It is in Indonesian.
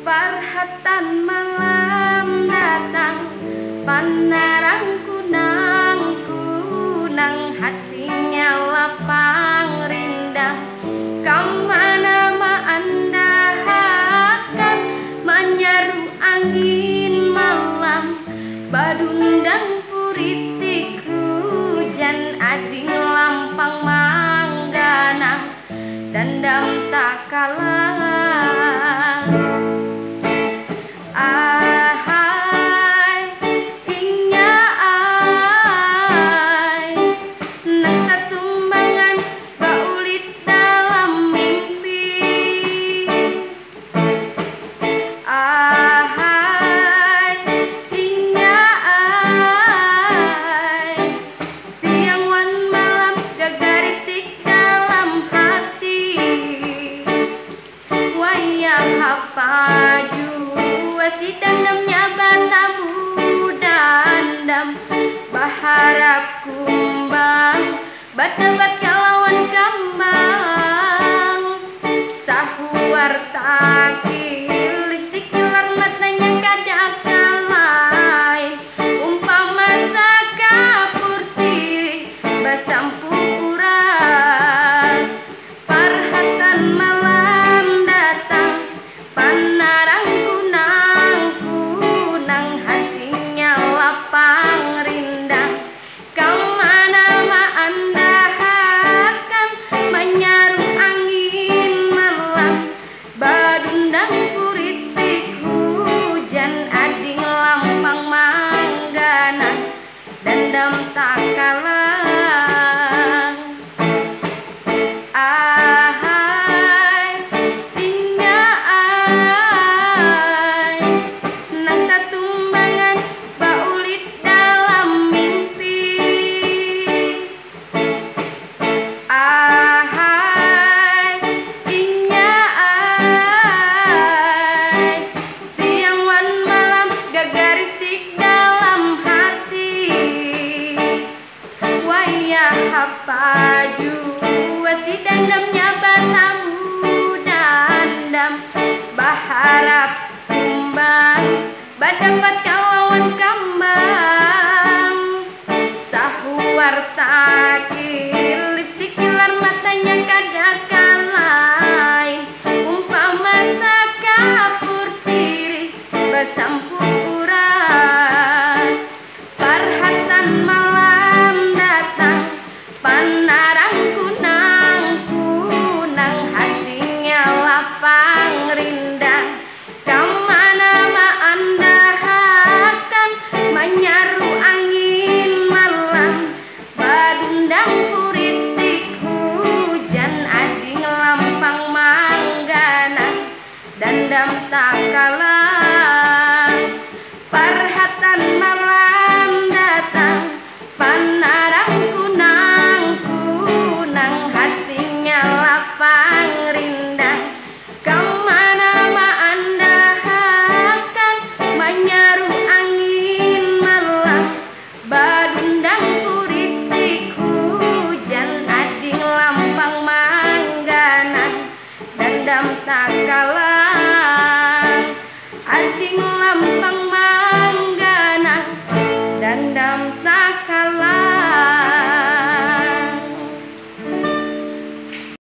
Parhatan malam datang, panarang kunang-kunang, hatinya lapang rindang. Kemana Anda akan menyeru angin malam, badundang puritik hujan ading lampang mangganang, dandam tak kalah. Paju si dandamnya batamu dandam, baharap kumbang batabat kalawan kambang, sahuar takil lipsik kilar matanya kadang lain, umpama sakapur sirih basampu urat. Parhatan malam datang, panarang kunang-kunang, hatinya lapang rindang. Kemana Anda akan menyaru angin malam, badundang puritik hujan ading lampang mangganang, dandam tak kalah. Paju si dandamnya batamu dandam, baharap kumbang badapat kalawan kambang, sahuar takil lipsik kilar matanya kadakan lain, umpama sakapur sirih basampu urat. Parhatan malam datang, panarang kunang-kunang, hatinya lapang rindang. Kemana Anda akan menyaru angin malam, badundang puritik hujan ading lampang mangganang, dandam tak kalah. Parhatan malam datang, panarang kunang-kunang, hatinya lapang rindang.